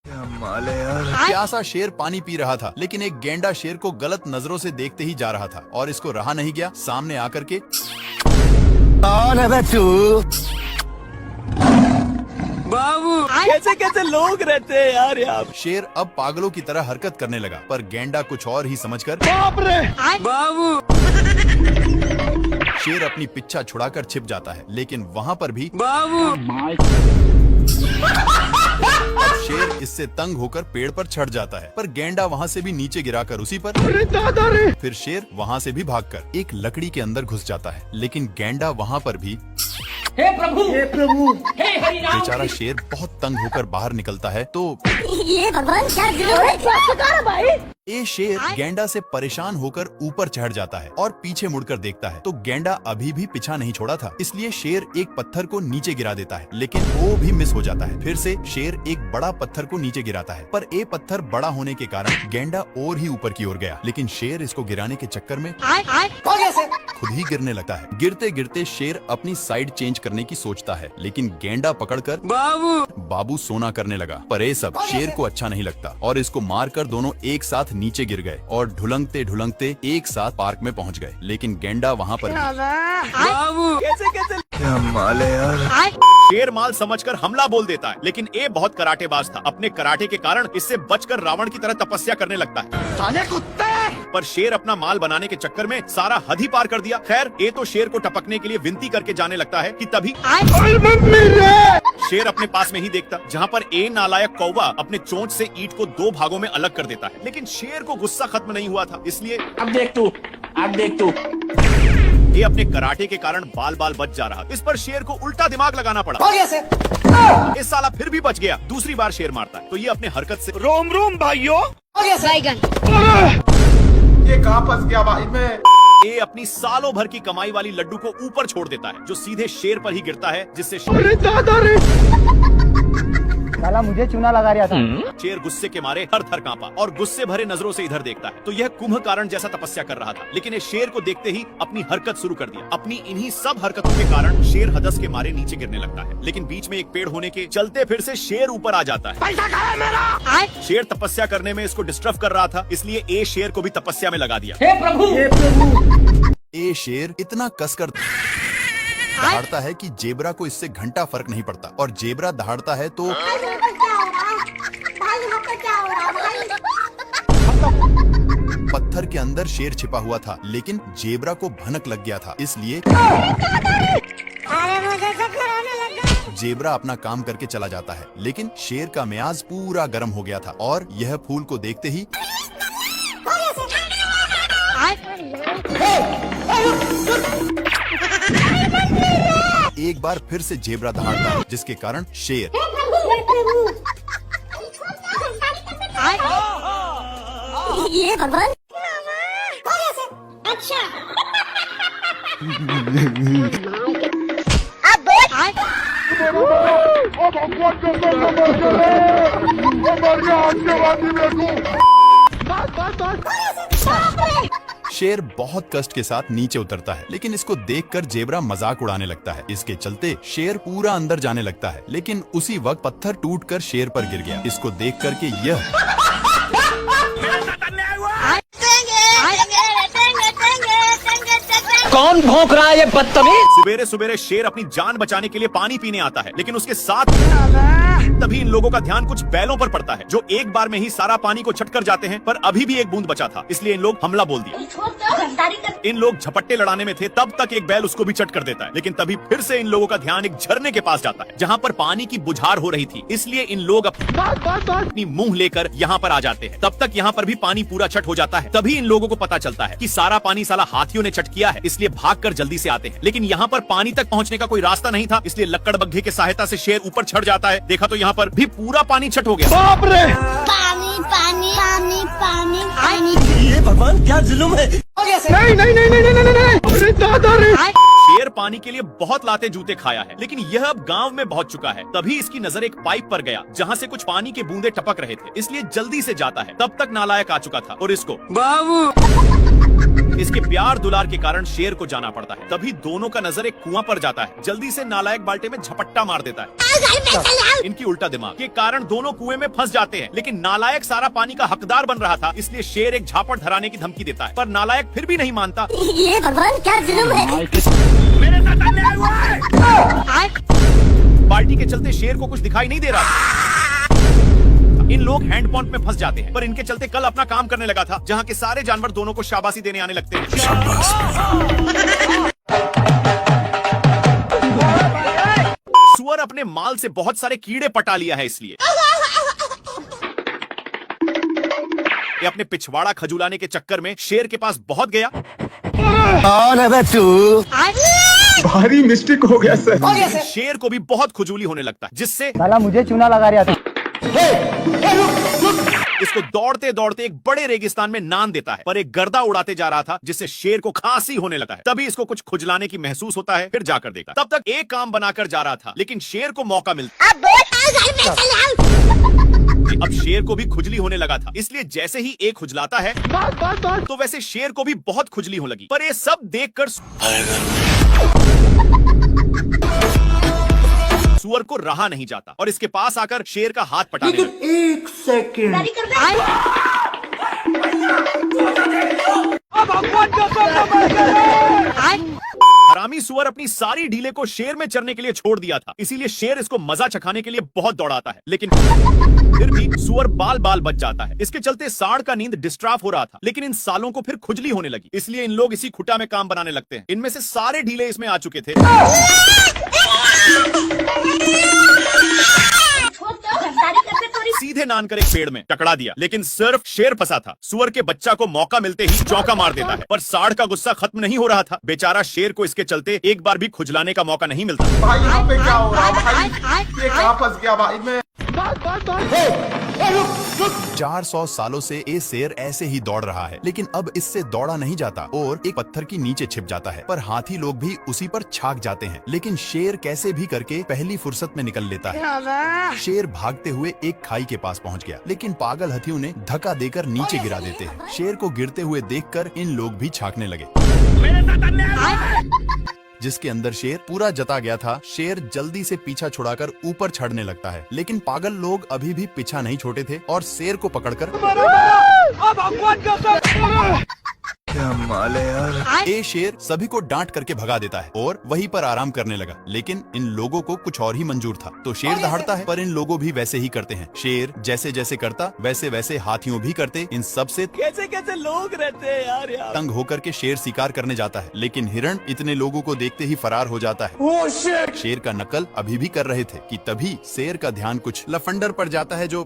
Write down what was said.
माल है यार। प्यासा शेर पानी पी रहा था, लेकिन एक गेंडा शेर को गलत नजरों से देखते ही जा रहा था और इसको रहा नहीं गया। सामने आकर के कौन है बे तू? बाबू कैसे कैसे लोग रहते हैं यार यहाँ। शेर अब पागलों की तरह हरकत करने लगा, पर गेंडा कुछ और ही समझकर बाप रे बाबू शेर अपनी पिच्छा छुड़ाकर छिप जाता है, लेकिन वहाँ पर भी बाबू अब शेर इससे तंग होकर पेड़ पर चढ़ जाता है, पर गेंडा वहाँ से भी नीचे गिराकर उसी पर। फिर शेर वहाँ से भी भागकर एक लकड़ी के अंदर घुस जाता है, लेकिन गेंडा वहाँ पर भी। हे प्रभु हे हरि राम। बेचारा शेर बहुत तंग होकर बाहर निकलता है तो ये भगवान क्या है भाई? ये शेर गेंडा से परेशान होकर ऊपर चढ़ जाता है और पीछे मुड़कर देखता है तो गेंडा अभी भी पीछा नहीं छोड़ा था, इसलिए शेर एक पत्थर को नीचे गिरा देता है, लेकिन वो भी मिस हो जाता है। फिर से शेर एक बड़ा पत्थर को नीचे गिराता है, पर ये पत्थर बड़ा होने के कारण गेंडा और ही ऊपर की ओर गया, लेकिन शेर इसको गिराने के चक्कर में खुद ही गिरने लगता है। गिरते गिरते शेर अपनी साइड चेंज करने की सोचता है, लेकिन गेंडा पकड़कर बाबू सोना करने लगा। पर ये सब शेर को अच्छा नहीं लगता और इसको मारकर दोनों एक साथ नीचे गिर गए और ढुलंगते ढुलंगते एक साथ पार्क में पहुंच गए, लेकिन गेंडा वहाँ पर बाबू कैसे कैसे क्या माल है यार। शेर माल समझकर हमला बोल देता है, लेकिन ये बहुत कराटेबाज था। अपने कराटे के कारण इससे बचकर रावण की तरह तपस्या करने लगता है। साले कुत्ते। पर शेर अपना माल बनाने के चक्कर में सारा हद ही पार कर दिया। खैर ये तो शेर को टपकने के लिए विनती करके जाने लगता है कि तभी शेर अपने पास में ही देखता, जहाँ पर ए नालायक कौवा अपने चोंच से ईंट को दो भागों में अलग कर देता है, लेकिन शेर को गुस्सा खत्म नहीं हुआ था, इसलिए अब देख तू ये अपने कराटे के कारण बाल बाल बच जा रहा। इस पर शेर को उल्टा दिमाग लगाना पड़ा। इस साला फिर भी बच गया। दूसरी बार शेर मारता है तो ये अपने हरकत से रोम रोम भाइयों। ये कहाँ फंस गया भाई मैं। ये अपनी सालों भर की कमाई वाली लड्डू को ऊपर छोड़ देता है, जो सीधे शेर पर ही गिरता है, जिससे साला मुझे चूना लगा रहा था। शेर गुस्से के मारे थर थर कांपा और गुस्से भरे नजरों से इधर देखता है तो यह कुंभकर्ण जैसा तपस्या कर रहा था, लेकिन ये शेर को देखते ही अपनी हरकत शुरू कर दिया। अपनी इन्हीं सब हरकतों के कारण शेर हदस के मारे नीचे गिरने लगता है, लेकिन बीच में एक पेड़ होने के चलते फिर से शेर ऊपर आ जाता है। पैसा कहाँ है मेरा? शेर तपस्या करने में इसको डिस्टर्ब कर रहा था, इसलिए ए शेर को भी तपस्या में लगा दिया। हे प्रभु ये शेर इतना कसकर दहाड़ता है कि जेबरा को इससे घंटा फर्क नहीं पड़ता, और जेबरा दहाड़ता है तो पत्थर के अंदर शेर छिपा हुआ था, लेकिन जेबरा को भनक लग गया था, इसलिए जेबरा अपना काम करके चला जाता है। लेकिन शेर का मियाज पूरा गर्म हो गया था और यह फूल को देखते ही एक बार फिर से जेबरा दहाड़ता है, जिसके कारण शेर ये भगवान अच्छा शेर बहुत कष्ट के साथ नीचे उतरता है, लेकिन इसको देखकर जेबरा मजाक उड़ाने लगता है। इसके चलते शेर पूरा अंदर जाने लगता है, लेकिन उसी वक्त पत्थर टूटकर शेर पर गिर गया। इसको देख करके यह कौन भौंक रहा है ये बदतमीज। सुबेरे सुबेरे शेर अपनी जान बचाने के लिए पानी पीने आता है, लेकिन उसके साथ तभी इन लोगों का ध्यान कुछ बैलों पर पड़ता है, जो एक बार में ही सारा पानी को छटकर जाते हैं, पर अभी भी एक बूंद बचा था, इसलिए इन लोग हमला बोल दिया। इन लोग झपट्टे लड़ाने में थे, तब तक एक बैल उसको भी चट कर देता है, लेकिन तभी फिर से इन लोगों का ध्यान एक झरने के पास जाता है, जहाँ पर पानी की बुझार हो रही थी, इसलिए इन लोग अपनी मुंह लेकर यहाँ पर आ जाते हैं। तब तक यहाँ पर भी पानी पूरा छट हो जाता है। तभी इन लोगों को पता चलता है कि सारा पानी साला हाथियों ने चट किया है, इसलिए भागकर जल्दी से आते हैं, लेकिन यहाँ पर पानी तक पहुँचने का कोई रास्ता नहीं था, इसलिए लक्कड़ बग्घे की सहायता से शेर ऊपर चढ़ जाता है। देखा तो यहाँ पर भी पूरा पानी छट हो गया। बाप रे पानी पानी पानी पानी पानी। ये भगवान क्या जुल्म है। नहीं नहीं नहीं नहीं नहीं नहीं नहीं। अरे दादा रे। शेर पानी के लिए बहुत लाते जूते खाया है, लेकिन यह अब गांव में पहुंच चुका है। तभी इसकी नजर एक पाइप पर गया जहां से कुछ पानी के बूंदे टपक रहे थे, इसलिए जल्दी से जाता है। तब तक नालायक आ चुका था और इसको इसके प्यार दुलार के कारण शेर को जाना पड़ता है। तभी दोनों का नजर एक कुआं पर जाता है। जल्दी से नालायक बाल्टी में झपट्टा मार देता है। इनकी उल्टा दिमाग के कारण दोनों कुएं में फंस जाते हैं, लेकिन नालायक सारा पानी का हकदार बन रहा था, इसलिए शेर एक झापड़ धराने की धमकी देता है, पर नालायक फिर भी नहीं मानता। ये भगवान क्या जुल्म है। मेरे साथ अन्याय हुआ है। बाल्टी के चलते शेर को कुछ दिखाई नहीं दे रहा। इन लोग हैंडपंप में फंस जाते हैं, पर इनके चलते कल अपना काम करने लगा था, जहां के सारे जानवर दोनों को शाबाशी देने आने लगते हैं। सुअर अपने माल से बहुत सारे कीड़े पटा लिया है, इसलिए ये अपने पिछवाड़ा खजुलाने के चक्कर में शेर के पास बहुत गया। भारी मिस्टेक हो गया सर। शेर को भी बहुत खुजूली होने लगता है, जिससे साला मुझे चूना लगा रहा था। इसको दौड़ते दौड़ते एक बड़े रेगिस्तान में नान देता है, पर एक गर्दा उड़ाते जा रहा था, जिससे शेर को खांसी होने लगा है। तभी इसको कुछ खुजलाने की महसूस होता है, फिर जाकर देखता। तब तक एक काम बनाकर जा रहा था, लेकिन शेर को मौका मिलता। अब शेर को भी खुजली होने लगा था, इसलिए जैसे ही एक खुजलाता है तो वैसे शेर को भी बहुत खुजली होने लगी। पर ये सब देखकर सुअर को रहा नहीं जाता और इसके पास आकर शेर का हाथ पटाने लगा। एक सेकंड। हरामी सुअर अपनी सारी ढीले को शेर में चरने के लिए छोड़ दिया था, इसीलिए शेर इसको मजा चखाने के लिए बहुत दौड़ाता है, लेकिन फिर भी सुअर बाल बाल बच जाता है। इसके चलते सांड का नींद डिस्टर्ब हो रहा था, लेकिन इन सालों को फिर खुजली होने लगी, इसलिए इन लोग इसी खुटा में काम बनाने लगते हैं। इनमें से सारे ढीले इसमें आ चुके थे। सीधे नान कर एक पेड़ में टकरा दिया, लेकिन सिर्फ शेर फंसा था। सुअर के बच्चा को मौका मिलते ही चौका मार देता है, पर सांड का गुस्सा खत्म नहीं हो रहा था। बेचारा शेर को इसके चलते एक बार भी खुजलाने का मौका नहीं मिलता। भाई यहाँ पे क्या हो रहा है भाई? ये कहाँ फंस गया भाई मैं? 400 सालों से ये शेर ऐसे ही दौड़ रहा है, लेकिन अब इससे दौड़ा नहीं जाता और एक पत्थर की नीचे छिप जाता है। पर हाथी लोग भी उसी पर छाक जाते हैं, लेकिन शेर कैसे भी करके पहली फुर्सत में निकल लेता है। शेर भागते हुए एक खाई के पास पहुंच गया, लेकिन पागल हाथियों ने धक्का देकर नीचे गिरा देते हैं। शेर को गिरते हुए देखकर इन लोग भी छाकने लगे। जिसके अंदर शेर पूरा जता गया था। शेर जल्दी से पीछा छुड़ाकर ऊपर चढ़ने लगता है, लेकिन पागल लोग अभी भी पीछा नहीं छोड़े थे और शेर को पकड़कर क्या माल है यार। ये शेर सभी को डांट करके भगा देता है और वहीं पर आराम करने लगा, लेकिन इन लोगों को कुछ और ही मंजूर था। तो शेर दहाड़ता है, पर इन लोगों भी वैसे ही करते हैं। शेर जैसे जैसे करता वैसे वैसे हाथियों भी करते। इन सब से कैसे कैसे लोग रहते हैं यार। तंग होकर के शेर शिकार करने जाता है, लेकिन हिरण इतने लोगों को देखते ही फरार हो जाता है। शेर का नकल अभी भी कर रहे थे कि तभी शेर का ध्यान कुछ लफंडर पर जाता है, जो